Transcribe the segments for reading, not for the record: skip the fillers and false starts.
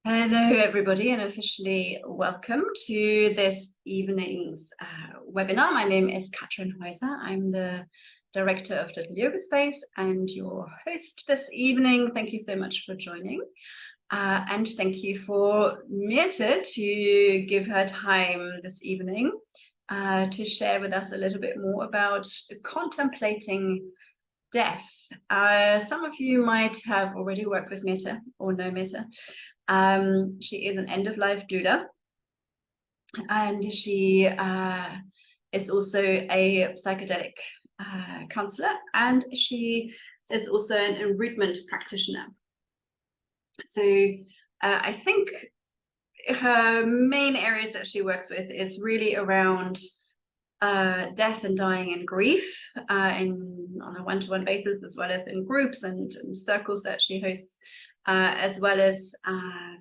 Hello, everybody, and officially welcome to this evening's webinar. My name is Katrin Häuser. I'm the director of Little Yoga Space and your host this evening. Thank you so much for joining. And thank you for Myrthe to give her time this evening to share with us a little bit more about contemplating death. Some of you might have already worked with Myrthe or know Myrthe. She is an end-of-life doula, and she is also a psychedelic counselor, and she is also an enroutment practitioner. So I think her main areas that she works with is really around death and dying and grief on a one-to-one basis, as well as in groups and circles that she hosts, as well as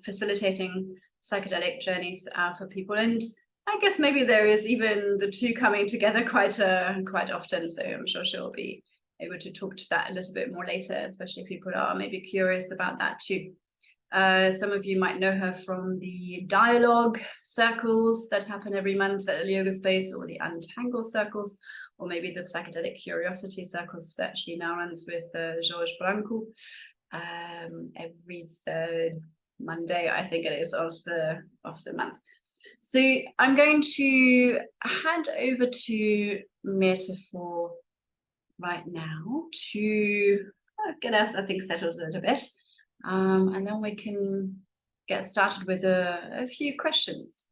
facilitating psychedelic journeys for people. And I guess maybe there is even the two coming together quite often. So I'm sure she'll be able to talk to that a little bit more later, especially if people are maybe curious about that too. Some of you might know her from the dialogue circles that happen every month at the Yoga Space, or the Untangle circles, or maybe the psychedelic curiosity circles that she now runs with Jorge Branco every third Monday, I think it is, of the month. So I'm going to hand over to Myrthe for right now to get us, I think, settled a little bit. And then we can get started with a few questions.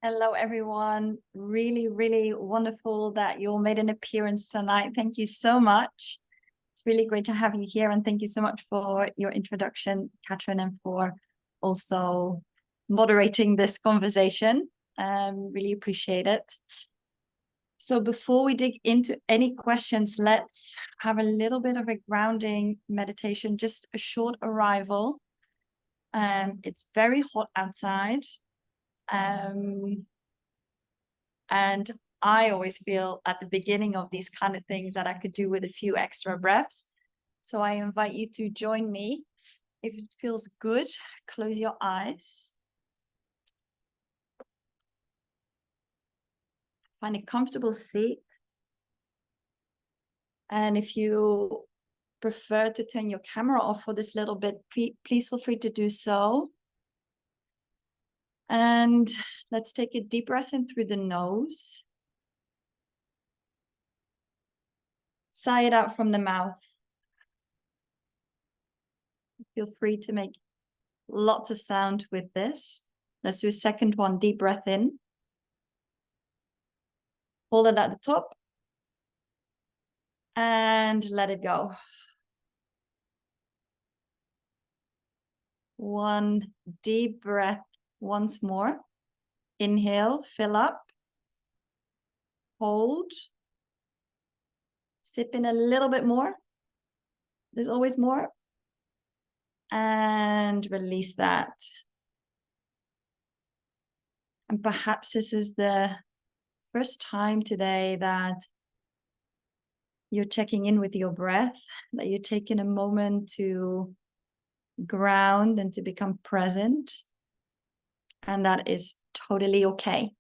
Hello, everyone. Really, really wonderful that you all made an appearance tonight. Thank you so much. It's really great to have you here. And thank you so much for your introduction, Katrin, and for also moderating this conversation. Really appreciate it. So before we dig into any questions, let's have a little bit of a grounding meditation, just a short arrival. It's very hot outside. And I always feel at the beginning of these kind of things that I could do with a few extra breaths. So I invite you to join me. If it feels good, close your eyes. Find a comfortable seat. And if you prefer to turn your camera off for this little bit, please feel free to do so. And let's take a deep breath in through the nose. Sigh it out from the mouth. Feel free to make lots of sound with this. Let's do a second one. Deep breath in. Hold it at the top. And let it go. One deep breath once more. Inhale, fill up. Hold. Sip in a little bit more. There's always more. And release that. And perhaps this is the first time today that you're checking in with your breath, that you're taking a moment to ground and to become present. And that is totally okay.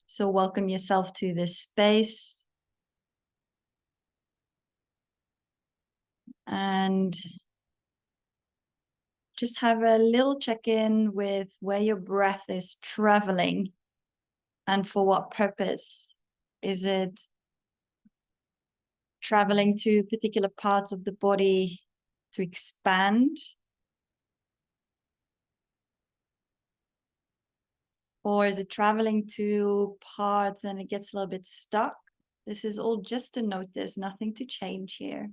So welcome yourself to this space. And just have a little check-in with where your breath is traveling and for what purpose. Is it traveling to particular parts of the body to expand? Or is it traveling to parts and it gets a little bit stuck? This is all just a note. There's nothing to change here.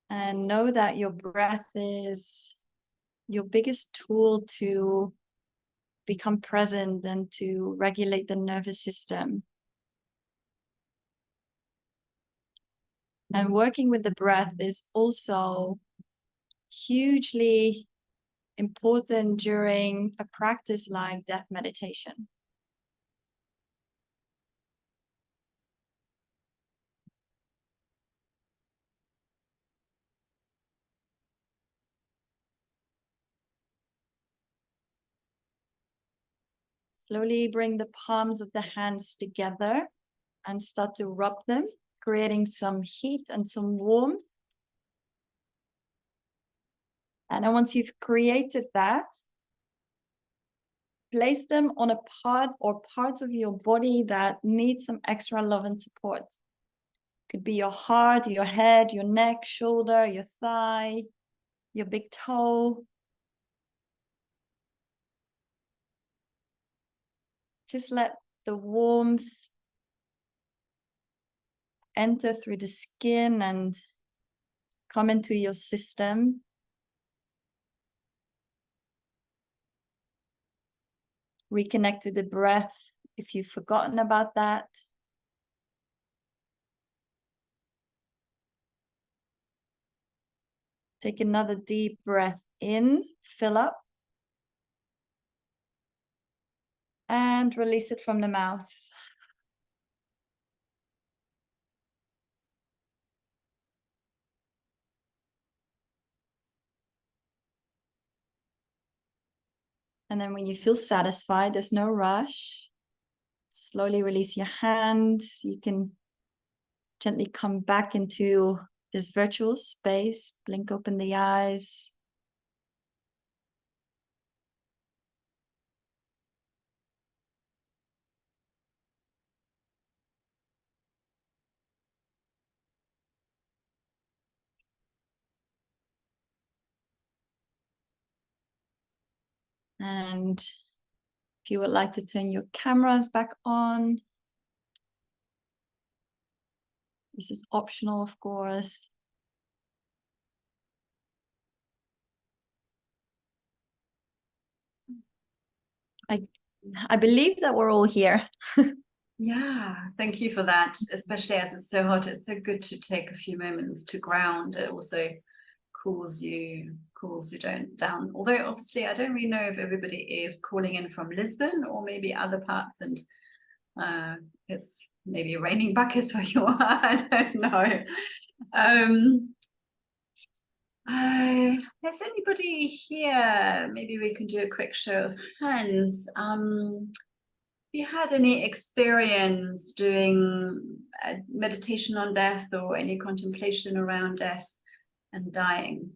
And know that your breath is your biggest tool to become present and to regulate the nervous system. And working with the breath is also hugely important during a practice like death meditation? Slowly bring the palms of the hands together and start to rub them, creating some heat and some warmth. And then once you've created that, place them on a part or parts of your body that need some extra love and support. Could be your heart, your head, your neck, shoulder, your thigh, your big toe. Just let the warmth enter through the skin and come into your system. Reconnect to the breath if you've forgotten about that. Take another deep breath in, fill up. And release it from the mouth. And then when you feel satisfied, there's no rush. Slowly release your hands. You can gently come back into this virtual space. Blink open the eyes. And if you would like to turn your cameras back on, this is optional, of course. I believe that we're all here. Yeah, thank you for that, especially as it's so hot. It's so good to take a few moments to ground. It also cools you down. Although obviously I don't really know if everybody is calling in from Lisbon or maybe other parts, and it's maybe raining buckets where you are. I don't know. Is anybody here? Maybe we can do a quick show of hands. Have you had any experience doing meditation on death or any contemplation around death and dying?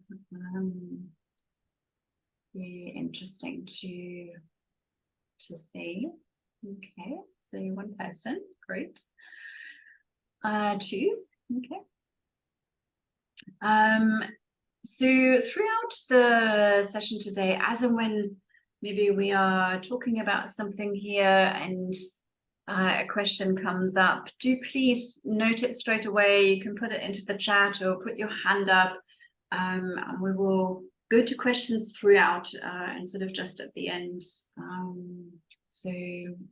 Be interesting to see. Okay, so you're one person, great. Two, okay. So throughout the session today, as and when maybe we are talking about something here and a question comes up, do please note it straight away. You can put it into the chat or put your hand up, and we will go to questions throughout instead of just at the end. So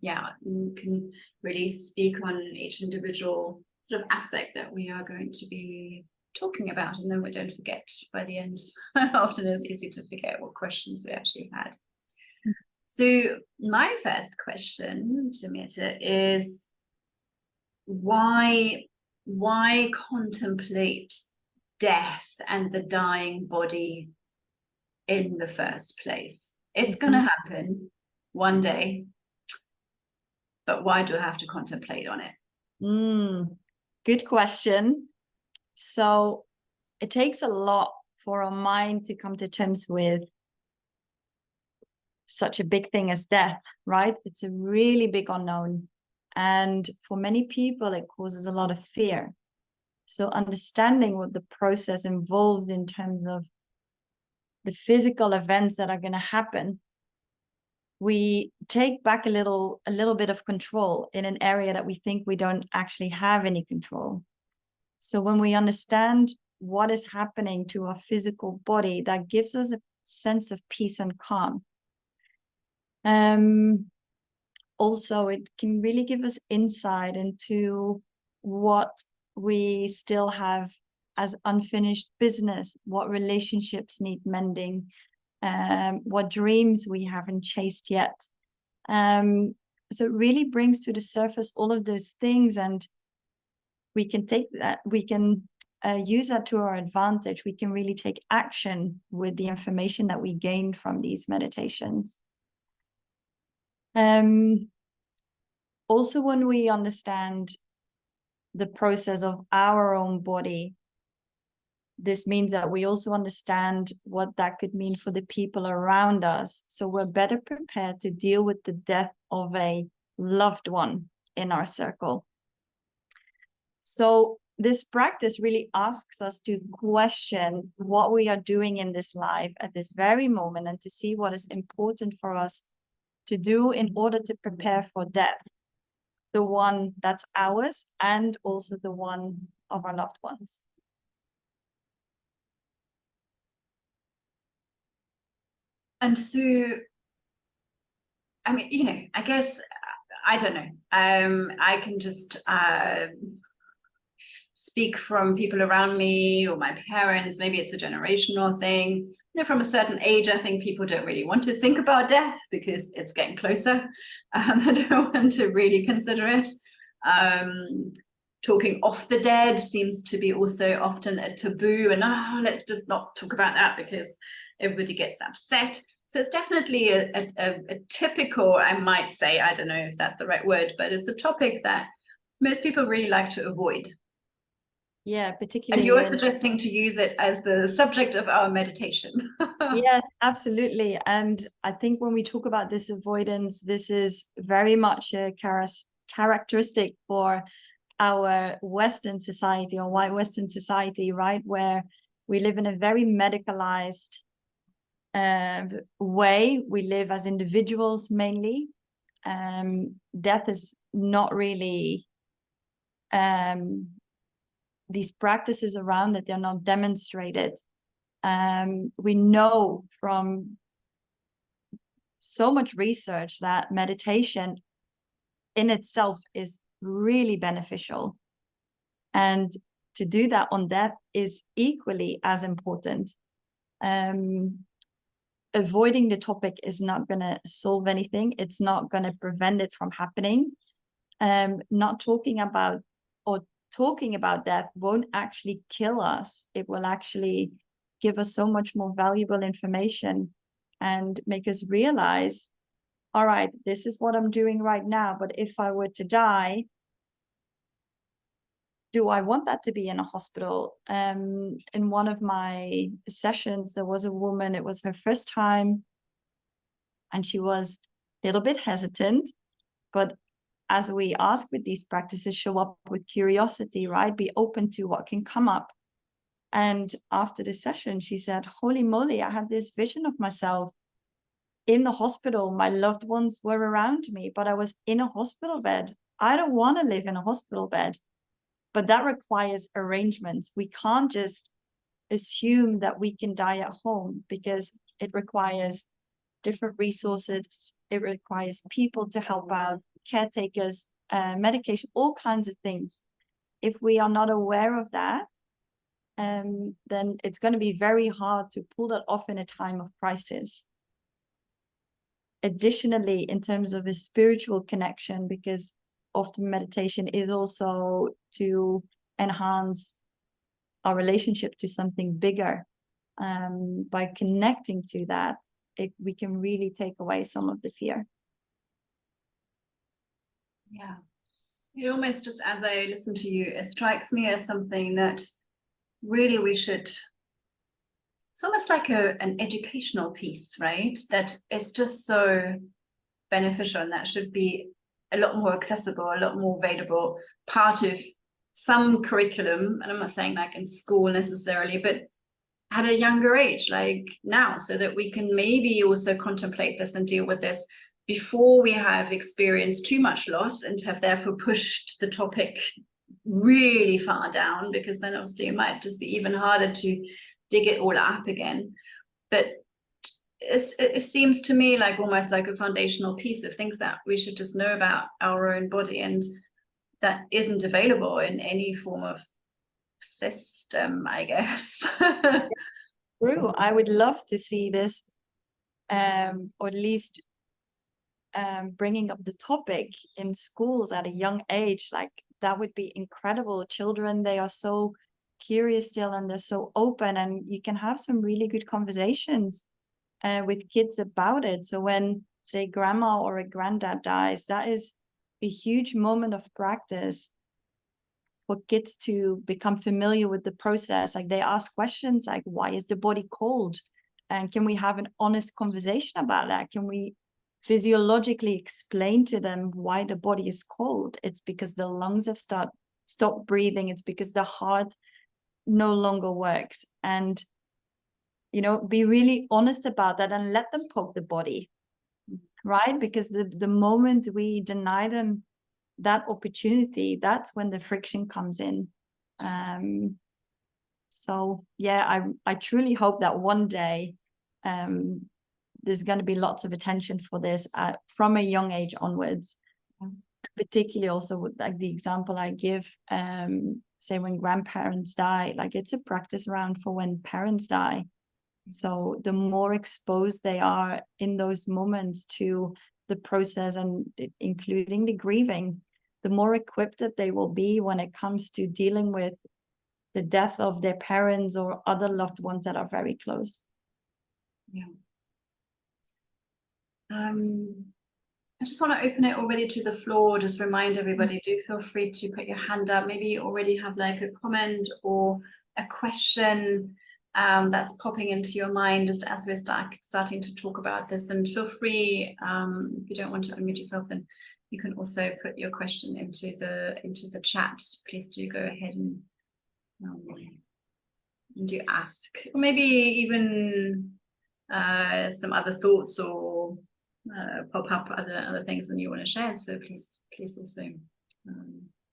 yeah, you can really speak on each individual sort of aspect that we are going to be talking about, and then we don't forget by the end. Often it's easy to forget what questions we actually had. So my first question to Myrthe is, why contemplate death and the dying body in the first place? It's going to happen one day, but why do I have to contemplate on it? Good question. So it takes a lot for our mind to come to terms with such a big thing as death, right? It's a really big unknown. And for many people, it causes a lot of fear. So understanding what the process involves in terms of the physical events that are going to happen, we take back a little bit of control in an area that we think we don't actually have any control. So when we understand what is happening to our physical body, that gives us a sense of peace and calm. Also, it can really give us insight into what we still have as unfinished business, what relationships need mending, what dreams we haven't chased yet. So it really brings to the surface all of those things, and we can take that, we can use that to our advantage. We can really take action with the information that we gained from these meditations. Also, when we understand the process of our own body, this means that we also understand what that could mean for the people around us. So we're better prepared to deal with the death of a loved one in our circle. So this practice really asks us to question what we are doing in this life at this very moment, and to see what is important for us to do in order to prepare for death, the one that's ours and also the one of our loved ones. And so, I mean, you know, I guess, I don't know. I can just speak from people around me or my parents. Maybe it's a generational thing. You know, from a certain age, I think people don't really want to think about death because it's getting closer. They don't want to really consider it. Talking off the dead seems to be also often a taboo, and let's just not talk about that because everybody gets upset. So it's definitely a typical, I might say, I don't know if that's the right word, but it's a topic that most people really like to avoid. Yeah, particularly. And you're suggesting to use it as the subject of our meditation. Yes, absolutely. And I think when we talk about this avoidance, this is very much a characteristic for our Western society, or white Western society, right? Where we live in a very medicalized way. We live as individuals mainly. Death is not really, these practices around it, they're not demonstrated. We know from so much research that meditation in itself is really beneficial. And to do that on death is equally as important. Avoiding the topic is not going to solve anything. It's not going to prevent it from happening. Not talking about, or talking about death won't actually kill us. It will actually give us so much more valuable information and make us realize, all right, this is what I'm doing right now, but if I were to die, do I want that to be in a hospital? In one of my sessions, there was a woman, it was her first time, and she was a little bit hesitant, but as we ask with these practices, show up with curiosity, right? Be open to what can come up. And after the session, she said, holy moly, I had this vision of myself in the hospital. My loved ones were around me, but I was in a hospital bed. I don't want to live in a hospital bed, but that requires arrangements. We can't just assume that we can die at home, because it requires different resources. It requires people to help out, caretakers, medication, all kinds of things. If we are not aware of that, then it's going to be very hard to pull that off in a time of crisis. Additionally, in terms of a spiritual connection, because often meditation is also to enhance our relationship to something bigger. By connecting to that, we can really take away some of the fear. Yeah, it almost, just as I listen to you, it strikes me as something that really we should, it's almost like an educational piece, right? That it's just so beneficial, and that should be a lot more accessible, a lot more available, part of some curriculum. And I'm not saying like in school necessarily, but at a younger age, like now, so that we can maybe also contemplate this and deal with this before we have experienced too much loss and have therefore pushed the topic really far down, because then obviously it might just be even harder to dig it all up again. But it seems to me like almost like a foundational piece of things that we should just know about our own body, and that isn't available in any form of system, I guess. True. I would love to see this or at least bringing up the topic in schools at a young age, like that would be incredible. Children, they are so curious still, and they're so open, and you can have some really good conversations with kids about it. So when, say, grandma or a granddad dies, that is a huge moment of practice for kids to become familiar with the process. Like they ask questions like, why is the body cold? And can we have an honest conversation about that? Can we physiologically explain to them why the body is cold? It's because the lungs have stopped breathing. It's because the heart no longer works. And be really honest about that and let them poke the body, right? Because the moment we deny them that opportunity, that's when the friction comes in. So yeah, I truly hope that one day there's going to be lots of attention for this from a young age onwards. Particularly also with like the example I give, say when grandparents die, like it's a practice round for when parents die. So the more exposed they are in those moments to the process and including the grieving, the more equipped that they will be when it comes to dealing with the death of their parents or other loved ones that are very close. Yeah. I just want to open it already to the floor. Just remind everybody, do feel free to put your hand up. Maybe you already have like a comment or a question that's popping into your mind just as we're starting to talk about this. And feel free, if you don't want to unmute yourself, then you can also put your question into the chat. Please do go ahead and do ask, or maybe even some other thoughts or pop up other things that you want to share. So please also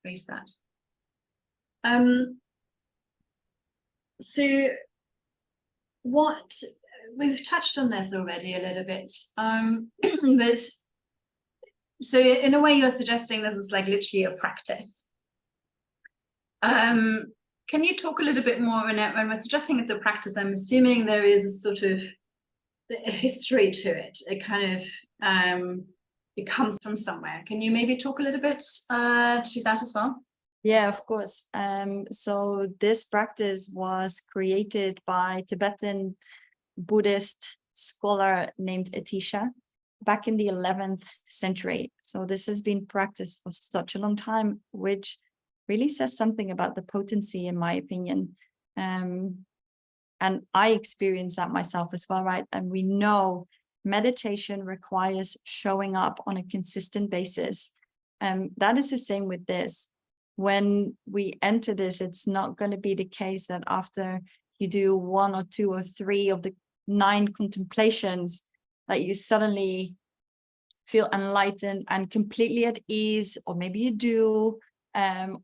raise that. So what we've touched on this already a little bit, but so in a way you're suggesting this is like literally a practice. Can you talk a little bit more? When we're suggesting it's a practice, I'm assuming there is a sort of a history to it. It kind of it comes from somewhere. Can you maybe talk a little bit to that as well? Yeah, of course. So this practice was created by Tibetan Buddhist scholar named Atisha back in the 11th century. So this has been practiced for such a long time, which really says something about the potency, in my opinion. And I experienced that myself as well, right? And we know meditation requires showing up on a consistent basis. That is the same with this. When we enter this, it's not going to be the case that after you do 1 or 2 or 3 of the 9 contemplations that you suddenly feel enlightened and completely at ease, or maybe you do,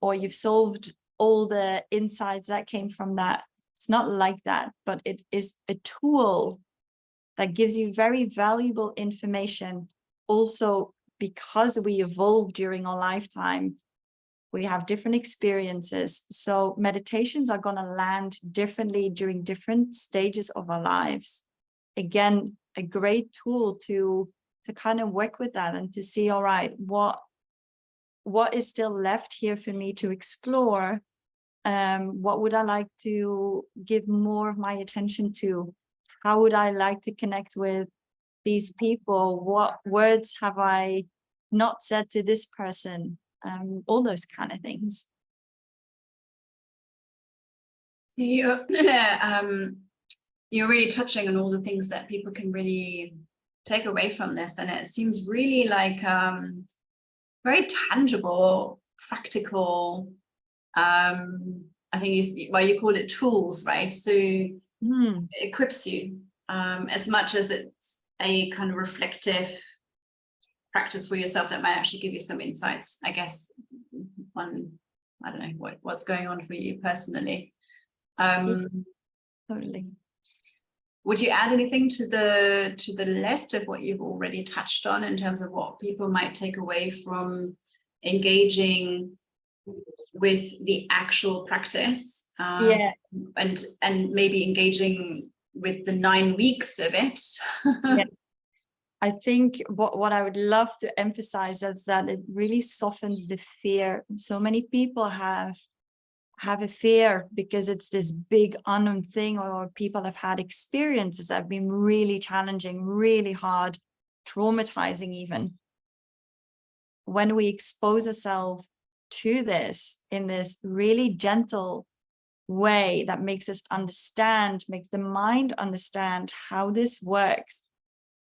or you've solved all the insights that came from that. It's not like that, but it is a tool that gives you very valuable information. Also, because we evolve during our lifetime, we have different experiences. So meditations are going to land differently during different stages of our lives. Again, a great tool to kind of work with that and to see, all right, what is still left here for me to explore? What would I like to give more of my attention to? How would I like to connect with these people? What words have I not said to this person? All those kind of things. You're really touching on all the things that people can really take away from this, and it seems really like very tangible, practical. I think you call it tools, right? So it equips you as much as it's a kind of reflective practice for yourself that might actually give you some insights, I guess, on, I don't know, what's going on for you personally. Totally. Would you add anything to the list of what you've already touched on in terms of what people might take away from engaging with the actual practice? Yeah. And maybe engaging with the 9 weeks of it. Yeah. I think what I would love to emphasize is that it really softens the fear. So many people have a fear because it's this big unknown thing, or people have had experiences that have been really challenging, really hard, traumatizing even. When we expose ourselves to this in this really gentle way that makes us understand, makes the mind understand how this works,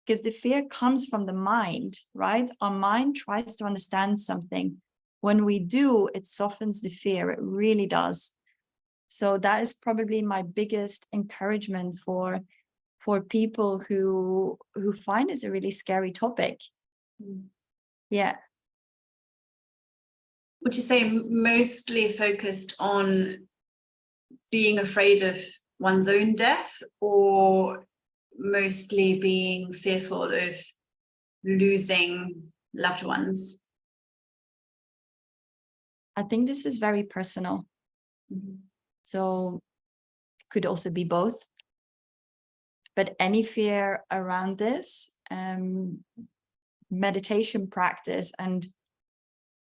because the fear comes from the mind, right? Our mind tries to understand something. When we do, it softens the fear. It really does. So that is probably my biggest encouragement for people who find this a really scary topic. Yeah. Would you say mostly focused on being afraid of one's own death, or mostly being fearful of losing loved ones? I think this is very personal. So it could also be both. But any fear around this, meditation practice and,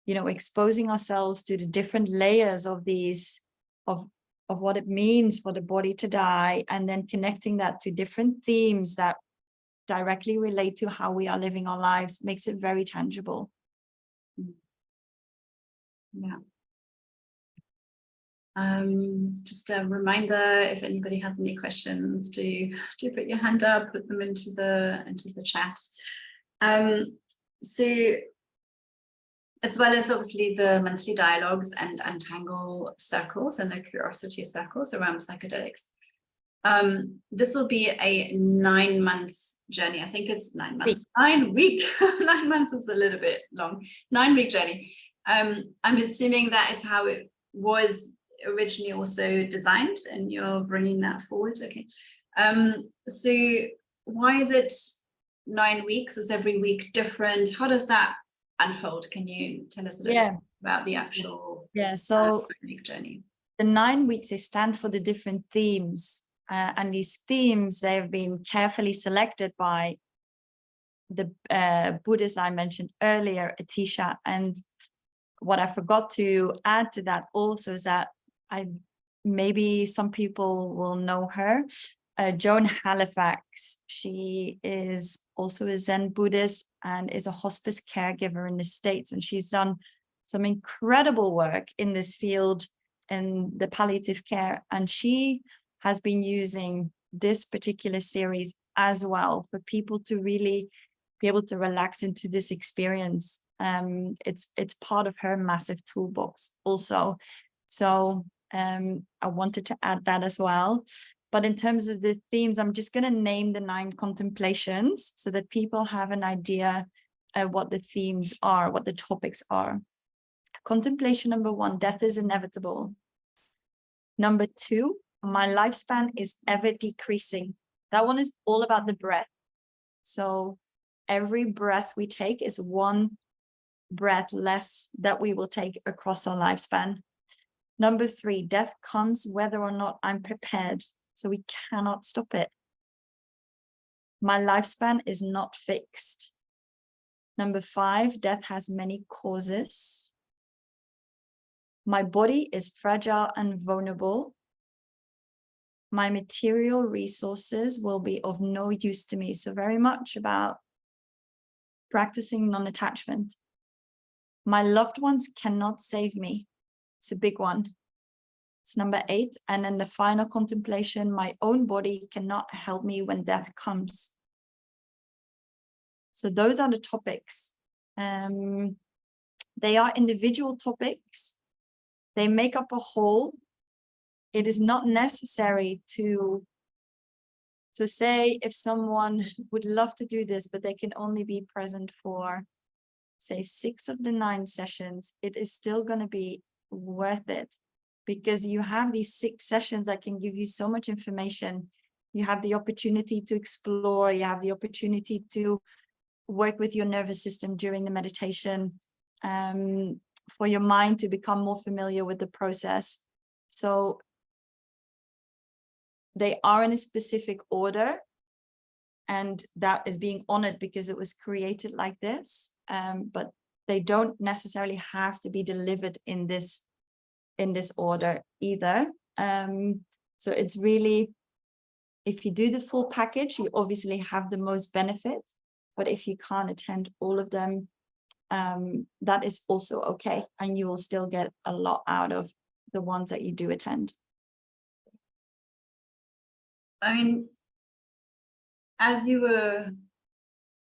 exposing ourselves to the different layers of these, of what it means for the body to die, and then connecting that to different themes that directly relate to how we are living our lives, makes it very tangible. Yeah. Just a reminder, if anybody has any questions, do put your hand up, put them into the chat. So as well as obviously the monthly dialogues and untangle circles and the curiosity circles around psychedelics, this will be a 9-month journey. I think it's 9 months, 9 week. 9 months is a little bit long. 9-week journey. I'm assuming that is how it was originally also designed, and you're bringing that forward. Okay. So why is it 9 weeks? Is every week different? How does that unfold? Can you tell us a little bit about the actual so 9-week journey? The 9 weeks, they stand for the different themes, and these themes, they have been carefully selected by the Buddhist I mentioned earlier, Atisha. And what I forgot to add to that also is that maybe some people will know her, Joan Halifax. She is also a Zen Buddhist and is a hospice caregiver in the States, and she's done some incredible work in this field in the palliative care, and she has been using this particular series as well for people to really be able to relax into this experience. It's part of her massive toolbox also. So I wanted to add that as well. But in terms of the themes, I'm just going to name the 9 contemplations so that people have an idea of what the themes are, what the topics are. Contemplation number 1, death is inevitable. Number 2, my lifespan is ever decreasing. That one is all about the breath. So every breath we take is one breath less that we will take across our lifespan. Number 3, death comes whether or not I'm prepared. So we cannot stop it. My lifespan is not fixed. Number 5, death has many causes. My body is fragile and vulnerable. My material resources will be of no use to me. So very much about practicing non-attachment. My loved ones cannot save me. It's a big one. It's number 8. And then the final contemplation, my own body cannot help me when death comes. So those are the topics. They are individual topics. They make up a whole. It is not necessary to, so say if someone would love to do this, but they can only be present for, say, 6 of the 9 sessions, it is still going to be worth it, because you have these 6 sessions that can give you so much information. You have the opportunity to explore, you have the opportunity to work with your nervous system during the meditation, for your mind to become more familiar with the process. So they are in a specific order, and that is being honored because it was created like this. But they don't necessarily have to be delivered in this order either. So it's really, if you do the full package, you obviously have the most benefit. But if you can't attend all of them, that is also okay, and you will still get a lot out of the ones that you do attend. I mean, as you were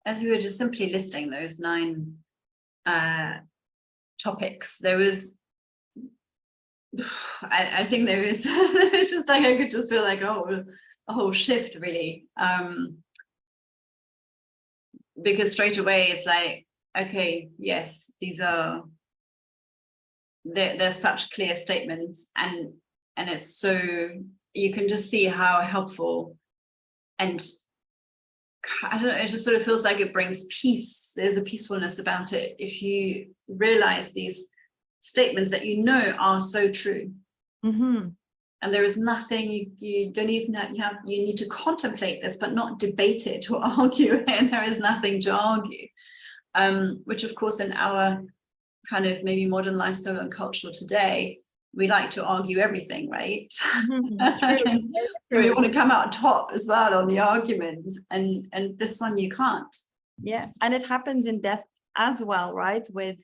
just simply listing those 9 topics, there was, I think there was it's just like, I could just feel like a whole shift really, because straight away it's like, okay, yes, these are, they're such clear statements, and it's so, you can just see how helpful, and I don't know, it just sort of feels like it brings peace. There's a peacefulness about it if you realize these statements that you know are so true. Mm-hmm. And there is nothing, you don't even have, you need to contemplate this, but not debate it or argue it, and there is nothing to argue. Which of course in our kind of maybe modern lifestyle and culture today, we like to argue everything, right? Mm-hmm. We want to come out top as well on the argument, and this one you can't. Yeah, and it happens in death as well, right? With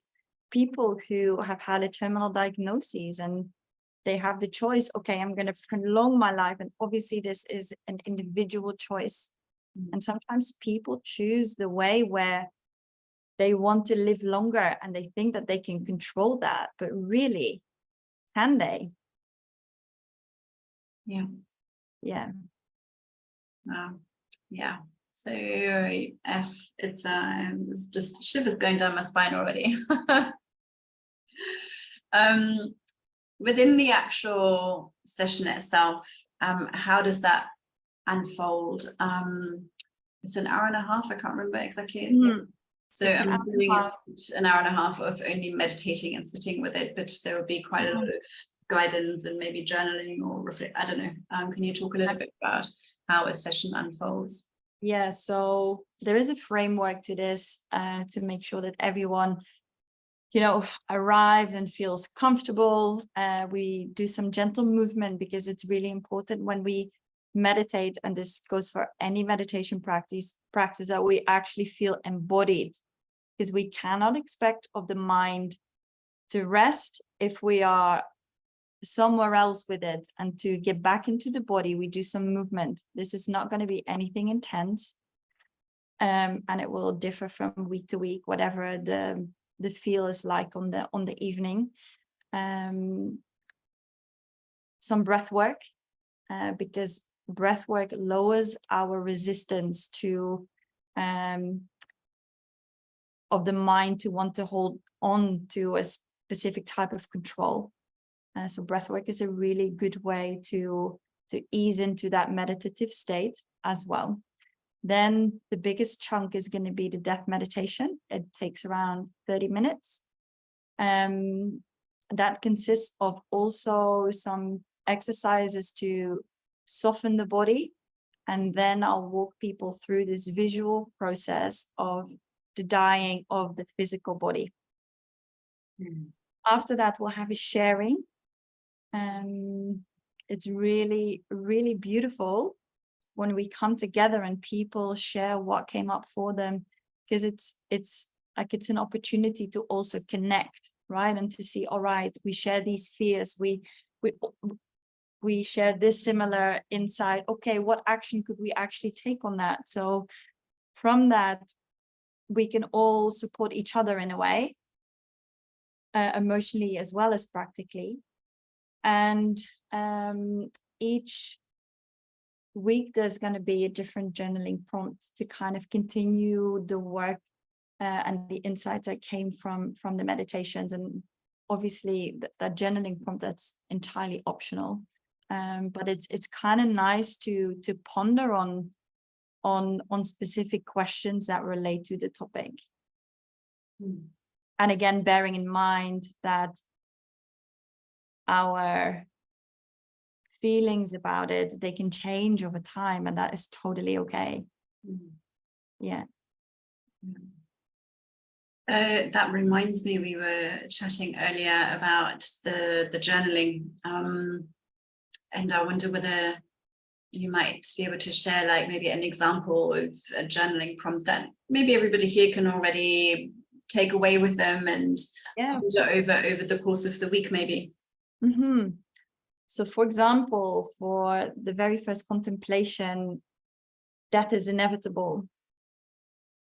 people who have had a terminal diagnosis and they have the choice, okay, I'm going to prolong my life. And obviously this is an individual choice. And sometimes people choose the way where they want to live longer and they think that they can control that, but really, can they? Yeah. Yeah. Yeah. So it's just shivers going down my spine already. Within the actual session itself, how does that unfold? It's an hour and a half, I can't remember exactly. Mm. So I'm doing an hour and a half of only meditating and sitting with it, but there will be quite a lot of guidance and maybe journaling or reflect. I don't know. Can you talk a little bit about how a session unfolds? Yeah, so there is a framework to this to make sure that everyone, arrives and feels comfortable. We do some gentle movement because it's really important when we meditate, and this goes for any meditation practice, that we actually feel embodied, because we cannot expect of the mind to rest if we are somewhere else with it. And to get back into the body, we do some movement. This is not going to be anything intense, and it will differ from week to week, whatever the feel is like on the evening. Some breath work, because breath work lowers our resistance to of the mind to want to hold on to a specific type of control. So breath work is a really good way to ease into that meditative state as well. Then the biggest chunk is going to be the death meditation. It takes around 30 minutes. That consists of also some exercises to soften the body. And then I'll walk people through this visual process of the dying of the physical body. After that, we'll have a sharing. It's really, really beautiful when we come together and people share what came up for them, because it's like it's an opportunity to also connect, right? And to see, all right, we share these fears, we share this similar insight. Okay, what action could we actually take on that? So from that, we can all support each other in a way, emotionally as well as practically. And each week there's going to be a different journaling prompt to kind of continue the work and the insights that came from the meditations. And obviously that journaling prompt, that's entirely optional, but it's kind of nice to ponder on specific questions that relate to the topic. And again, bearing in mind that our feelings about it, they can change over time, and that is totally okay. Yeah. That reminds me, we were chatting earlier about the journaling, and I wonder whether you might be able to share like maybe an example of a journaling prompt that maybe everybody here can already take away with them and ponder over the course of the week, maybe. So for example, for the very first contemplation, death is inevitable,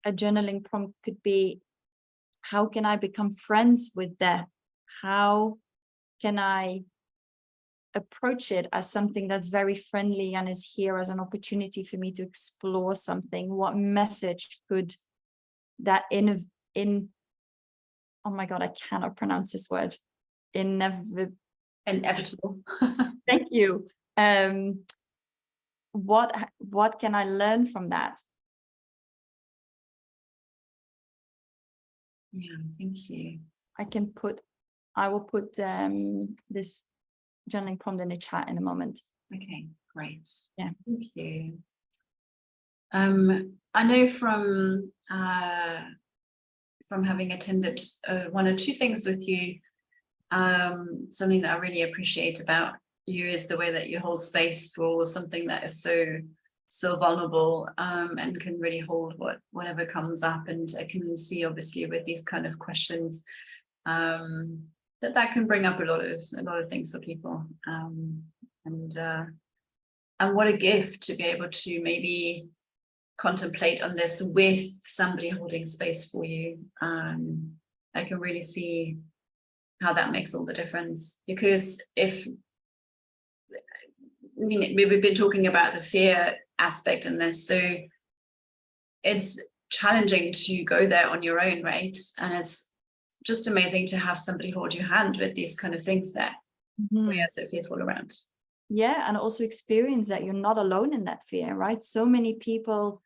a journaling prompt could be, how can I become friends with death? How can I approach it as something that's very friendly and is here as an opportunity for me to explore something? What message could that oh my God, I cannot pronounce this word. Inevitable. Thank you. What can I learn from that? Yeah, thank you. I will put this journaling prompt in the chat in a moment. Okay, great. Yeah. Thank you. I know from having attended one or two things with you, something that I really appreciate about you is the way that you hold space for something that is so vulnerable, and can really hold whatever comes up. And I can see, obviously, with these kind of questions, that can bring up a lot of things for people, and what a gift to be able to maybe contemplate on this with somebody holding space for you. I can really see how that makes all the difference, because we've been talking about the fear aspect in this, so it's challenging to go there on your own, right? And it's just amazing to have somebody hold your hand with these kind of things that we are so fearful around. Yeah, and also experience that you're not alone in that fear, right? So many people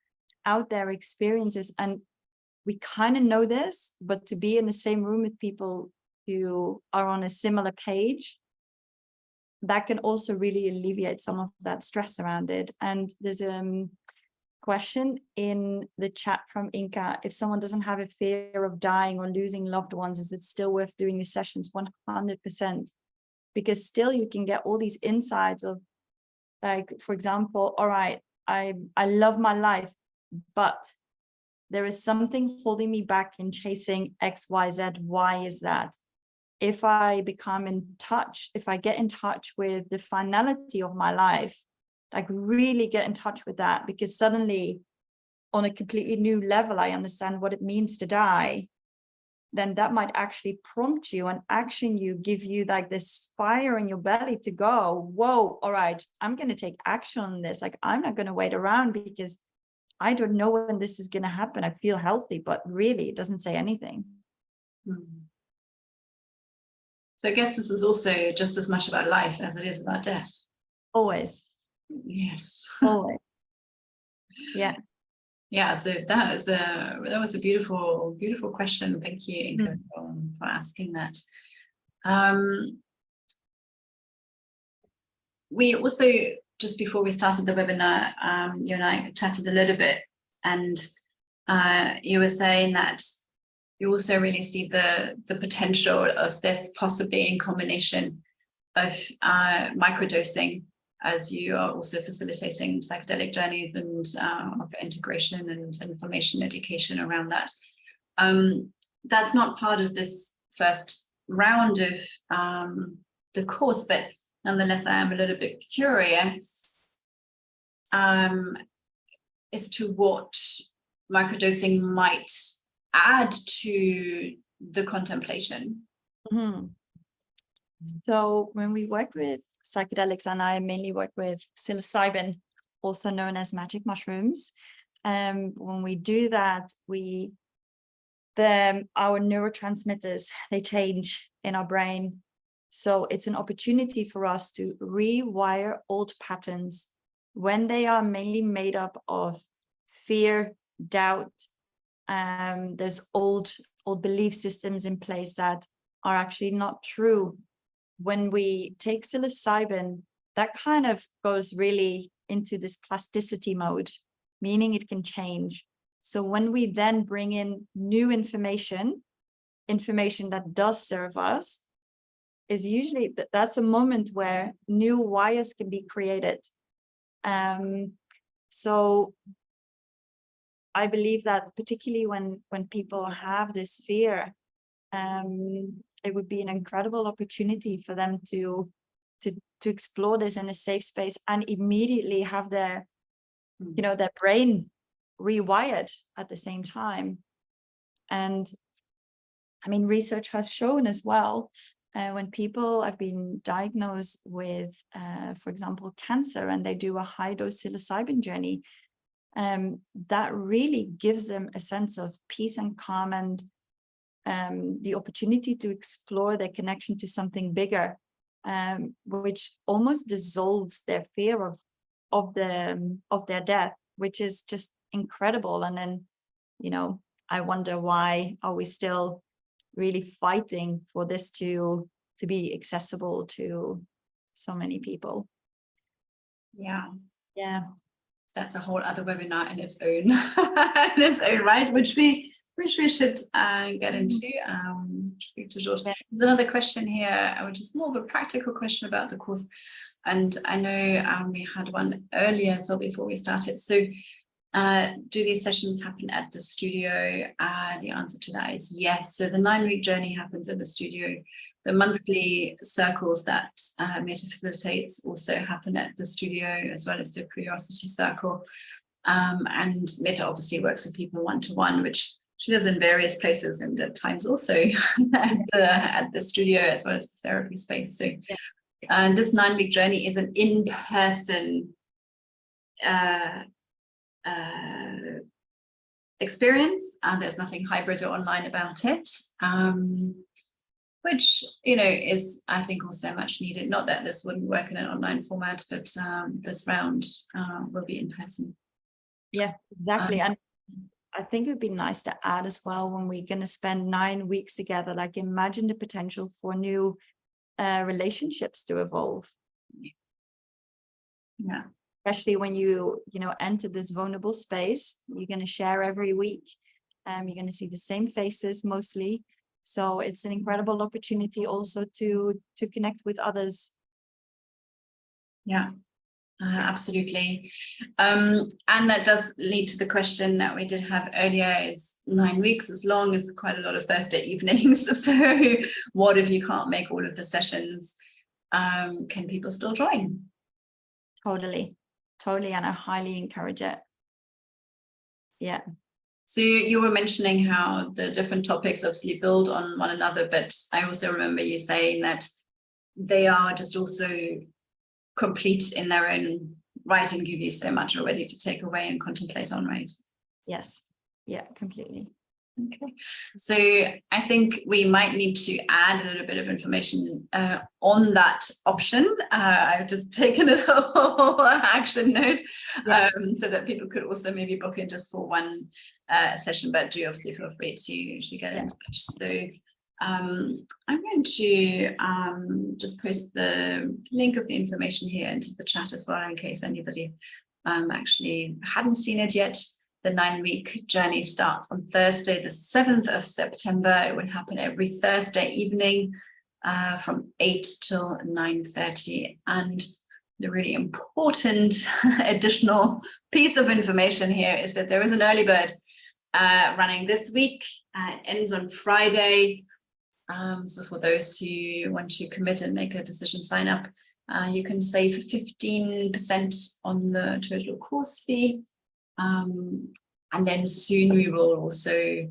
out there experience this, and we kind of know this, but to be in the same room with people who are on a similar page, that can also really alleviate some of that stress around it. And there's a question in the chat from Inka: if someone doesn't have a fear of dying or losing loved ones, is it still worth doing these sessions? 100%, because still you can get all these insights of, like, for example, all right, I love my life, but there is something holding me back in chasing X, Y, Z. Why is that? If I become in touch, if I get in touch with the finality of my life, like really get in touch with that, because suddenly on a completely new level, I understand what it means to die, then that might actually prompt you and action you, give you like this fire in your belly to go, whoa, all right, I'm going to take action on this. Like, I'm not going to wait around because I don't know when this is going to happen. I feel healthy, but really it doesn't say anything. So I guess this is also just as much about life as it is about death. Always. Yes. Always. Yeah. Yeah, so that was a beautiful question. Thank you, Inka, for asking that. We also, just before we started the webinar, you and I chatted a little bit, and you were saying that you also really see the potential of this possibly in combination of microdosing, as you are also facilitating psychedelic journeys and of integration and information education around that. That's not part of this first round of the course, but nonetheless, I am a little bit curious as to what microdosing might add to the contemplation. So when we work with psychedelics, and I mainly work with psilocybin, also known as magic mushrooms, when we do that, our neurotransmitters, they change in our brain. So it's an opportunity for us to rewire old patterns when they are mainly made up of fear, doubt. There's old belief systems in place that are actually not true. When we take psilocybin, that kind of goes really into this plasticity mode, meaning it can change. So when we then bring in new information that does serve us, is usually that's a moment where new wires can be created. So I believe that particularly when people have this fear, it would be an incredible opportunity for them to explore this in a safe space and immediately have their their brain rewired at the same time. And I mean, research has shown as well, when people have been diagnosed with, for example, cancer, and they do a high dose psilocybin journey, that really gives them a sense of peace and calm, and the opportunity to explore their connection to something bigger, which almost dissolves their fear of their death, which is just incredible. And then, I wonder, why are we still really fighting for this to be accessible to so many people? Yeah. That's a whole other webinar in its own right, which we should get into. Speak to George. There's another question here, which is more of a practical question about the course, and I know we had one earlier as well before we started. So do these sessions happen at the studio? The answer to that is yes. So the 9-week journey happens in the studio. The monthly circles that Myrthe facilitates also happen at the studio, as well as the curiosity circle. And Myrthe obviously works with people one-to-one, which she does in various places, and at times also at the studio, as well as the therapy space. So this 9-week journey is an in-person experience, and there's nothing hybrid or online about it, which is, I think, also much needed. Not that this wouldn't work in an online format, but this round will be in person. Yeah, exactly. And I think it would be nice to add as well, when we're going to spend 9 weeks together, like, imagine the potential for new relationships to evolve. Yeah. Especially when you enter this vulnerable space, you're going to share every week. You're going to see the same faces mostly. So it's an incredible opportunity also to connect with others. Yeah, absolutely. And that does lead to the question that we did have earlier: is 9 weeks as long as quite a lot of Thursday evenings? So what if you can't make all of the sessions? Can people still join? Totally, and I highly encourage it. Yeah. So you were mentioning how the different topics obviously build on one another, but I also remember you saying that they are just also complete in their own right and give you so much already to take away and contemplate on, right? Yes. Yeah, completely. Okay. So I think we might need to add a little bit of information on that option. I've just taken a little action note, so that people could also maybe book in just for one session, but do obviously feel free to get in touch. So I'm going to just post the link of the information here into the chat as well, in case anybody actually hadn't seen it yet. The 9-week journey starts on Thursday, the 7th of September. It will happen every Thursday evening from 8 till 9:30. And the really important additional piece of information here is that there is an early bird running this week. It ends on Friday. So for those who want to commit and make a decision, sign up. You can save 15% on the total course fee. And then soon we will also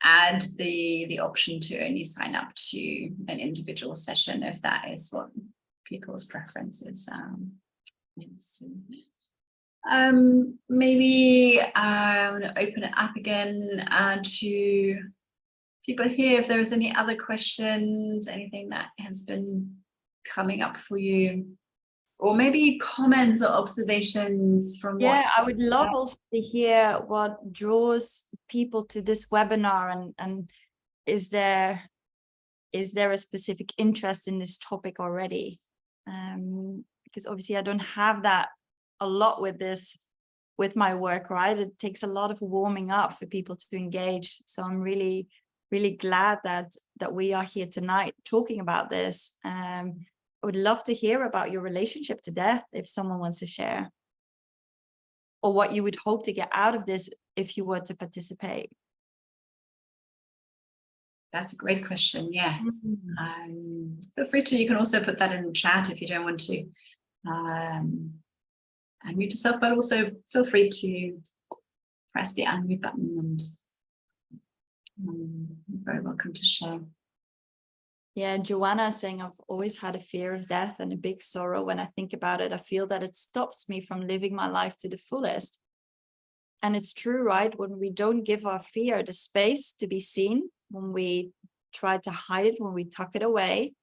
add the option to only sign up to an individual session, if that is what people's preference is. Maybe I want to open it up again to people here, if there is any other questions, anything that has been coming up for you. Or maybe comments or observations from I would love also to hear what draws people to this webinar, and is there a specific interest in this topic already? because obviously I don't have that a lot with this, with my work, right? It takes a lot of warming up for people to engage. So I'm really, really glad that we are here tonight talking about this. I would love to hear about your relationship to death, if someone wants to share, or what you would hope to get out of this if you were to participate. That's a great question. Yes. Feel free to, you can also put that in the chat if you don't want to unmute yourself, but also feel free to press the unmute button, and you're very welcome to share. Yeah, Joanna is saying, I've always had a fear of death and a big sorrow. When I think about it, I feel that it stops me from living my life to the fullest. And it's true, right? When we don't give our fear the space to be seen, when we try to hide it, when we tuck it away,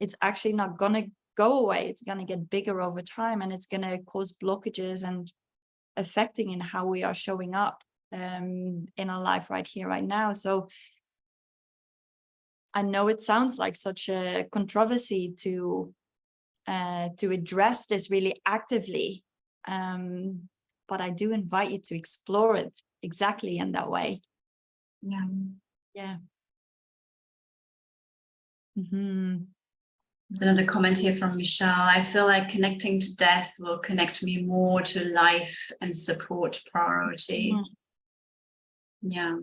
it's actually not going to go away. It's going to get bigger over time, and it's going to cause blockages and affecting in how we are showing up in our life right here, right now. So I know it sounds like such a controversy to address this really actively, but I do invite you to explore it exactly in that way. Yeah. There's another comment here from Michelle. I feel like connecting to death will connect me more to life and support priority. Yeah.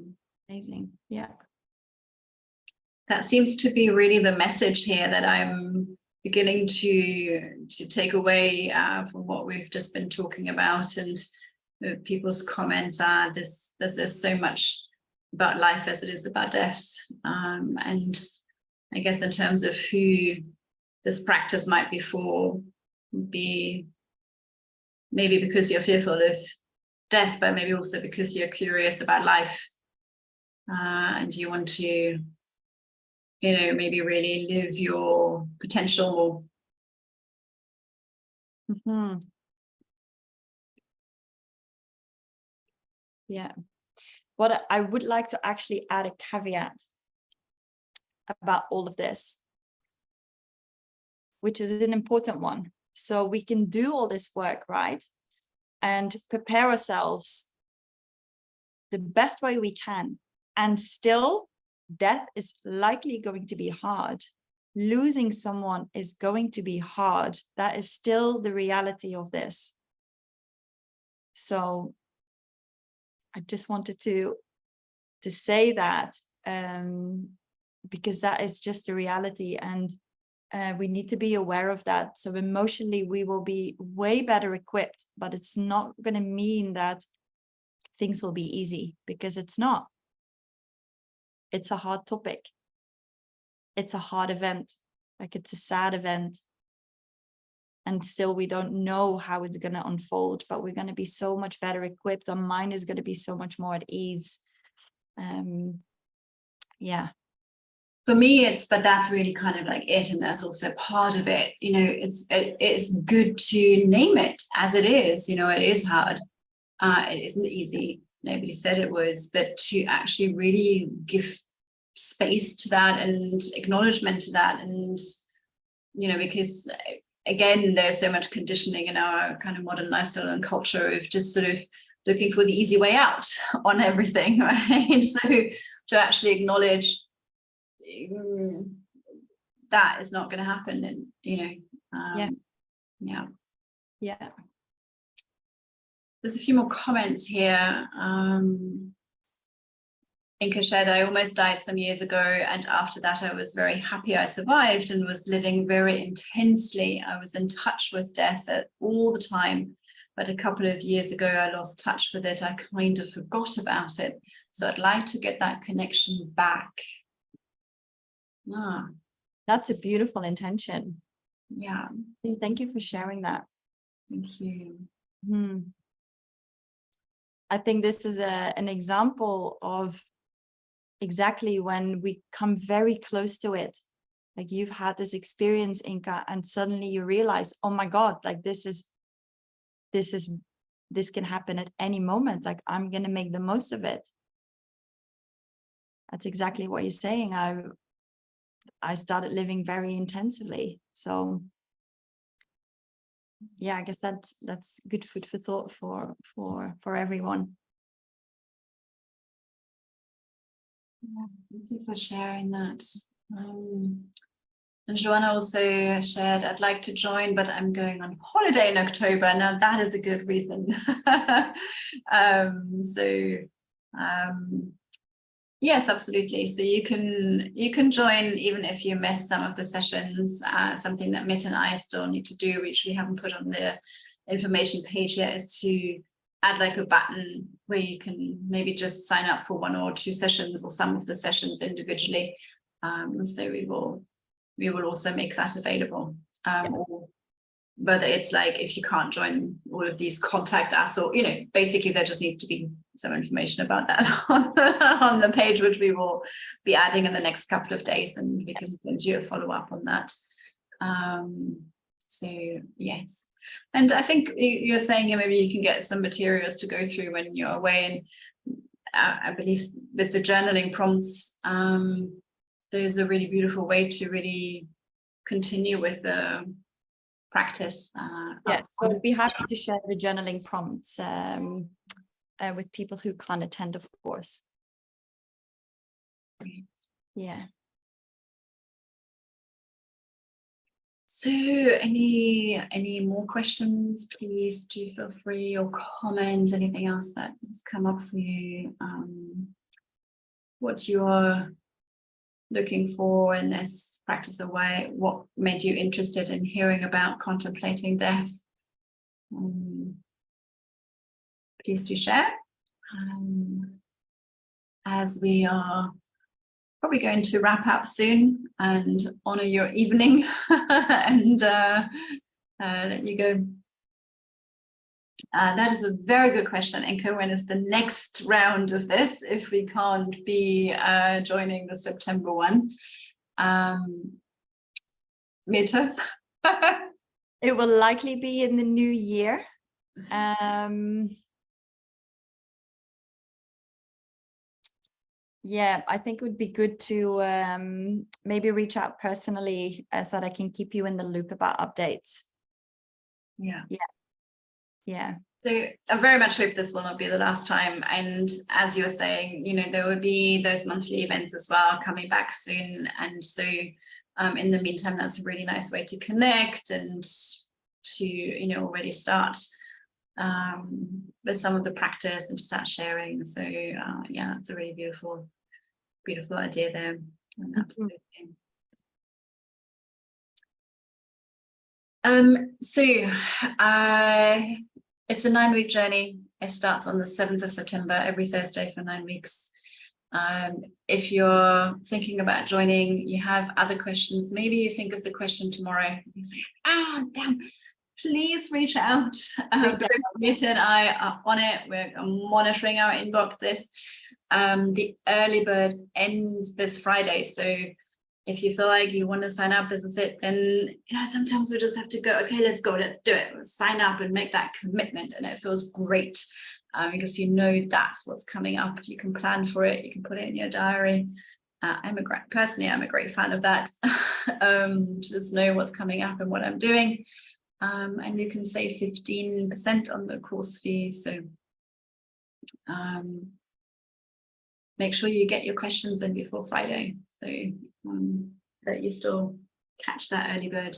Amazing. Yeah. That seems to be really the message here that I'm beginning to take away from what we've just been talking about, and people's comments are this is so much about life as it is about death. And I guess in terms of who this practice might be for, be maybe because you're fearful of death, but maybe also because you're curious about life, and you want to, maybe really live your potential more. Yeah. What I would like to actually add a caveat about all of this, which is an important one. So we can do all this work, right? And prepare ourselves the best way we can. And still, death is likely going to be hard. Losing someone is going to be hard. That is still the reality of this. So I just wanted to say that, because that is just the reality, and we need to be aware of that. So emotionally, we will be way better equipped, but it's not going to mean that things will be easy, because it's not. It's a hard topic. It's a hard event. Like, it's a sad event. And still, we don't know how it's going to unfold, but we're going to be so much better equipped. Our mind is going to be so much more at ease. Yeah. For me, but that's really kind of like it, and that's also part of it. It's good to name it as it is. It is hard. It isn't easy. Nobody said it was, but to actually really give space to that and acknowledgement to that, and because again, there's so much conditioning in our kind of modern lifestyle and culture of just sort of looking for the easy way out on everything, right? So to actually acknowledge that is not going to happen, and yeah. There's a few more comments here. Inka said, I almost died some years ago, and after that I was very happy I survived and was living very intensely. I was in touch with death all the time, but a couple of years ago I lost touch with it. I kind of forgot about it, so I'd like to get that connection back. That's a beautiful intention. Yeah. Thank you for sharing that. Thank you. I think this is an example of exactly when we come very close to it. Like, you've had this experience, Inka, and suddenly you realize, oh my God, like this can happen at any moment. Like, I'm going to make the most of it. That's exactly what you're saying. I started living very intensively. So yeah, I guess that's good food for thought for everyone. Yeah, thank you for sharing that. And Joanna also shared, I'd like to join, but I'm going on holiday in October. Now that is a good reason. Yes, absolutely. So you can join even if you miss some of the sessions. Something that Myrthe and I still need to do, which we haven't put on the information page yet, is to add like a button where you can maybe just sign up for 1 or 2 sessions or some of the sessions individually. So we will also make that available. Or whether it's like, if you can't join all of these, contact us, or, you know, basically there just needs to be some information about that on the page, which we will be adding in the next couple of days, and we can send you a follow-up on that. So yes, and I think you're saying, yeah, maybe you can get some materials to go through when you're away, and I believe with the journaling prompts, there's a really beautiful way to really continue with the practice. Yes, so I'd be happy to share the journaling prompts with people who can't attend, of course. Great. Yeah. So any more questions, please do feel free, or comments, anything else that has come up for you, what you're looking for in this practice, or why, what made you interested in hearing about contemplating death. Please do share. As we are probably going to wrap up soon and honor your evening and let you go. That is a very good question, Inka. When is the next round of this, if we can't be joining the September one? Myrthe? It will likely be in the new year. Yeah, I think it would be good to maybe reach out personally so that I can keep you in the loop about updates. Yeah. So I very much hope this will not be the last time. And as you were saying, you know, there will be those monthly events as well coming back soon. And so in the meantime, that's a really nice way to connect and to, you know, already start with some of the practice and to start sharing. So yeah, that's a really beautiful idea there. Absolutely. So it's a 9-week journey. It starts on the 7th of September, every Thursday for 9 weeks. If you're thinking about joining, you have other questions, maybe you think of the question tomorrow, you say, damn, please reach out. Both Myrthe and I are on it. We're monitoring our inboxes. The early bird ends this Friday, so if you feel like you want to sign up, this is it, then, you know, sometimes we just have to go, okay, let's go, let's do it. Let's sign up and make that commitment. And it feels great because you know that's what's coming up. You can plan for it. You can put it in your diary. Personally, I'm a great fan of that. Just know what's coming up and what I'm doing. And you can save 15% on the course fee. So make sure you get your questions in before Friday, so that you still catch that early bird.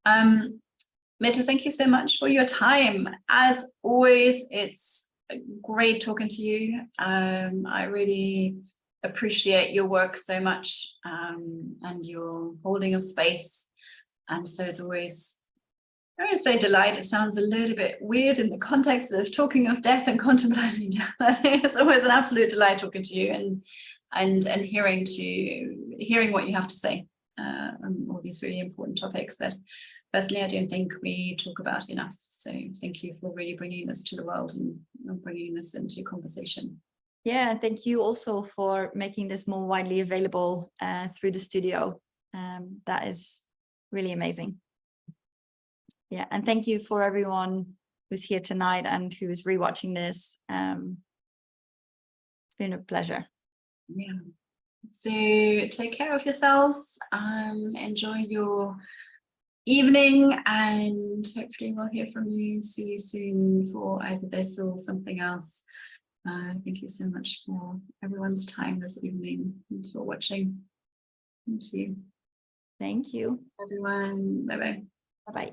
Myrthe, thank you so much for your time. As always, it's great talking to you. I really appreciate your work so much and your holding of space. And so it's always, I would say, delight. It sounds a little bit weird in the context of talking of death and contemplating death. It's always an absolute delight talking to you and hearing what you have to say on all these really important topics that personally I don't think we talk about enough. So thank you for really bringing this to the world and bringing this into conversation. Yeah, thank you also for making this more widely available through the studio. That is really amazing. Yeah, and thank you for everyone who's here tonight and who is rewatching this. It's been a pleasure. Yeah. So take care of yourselves. Enjoy your evening, and hopefully we'll hear from you. See you soon for either this or something else. Thank you so much for everyone's time this evening and for watching. Thank you. Thank you. Everyone. Bye bye. Bye-bye.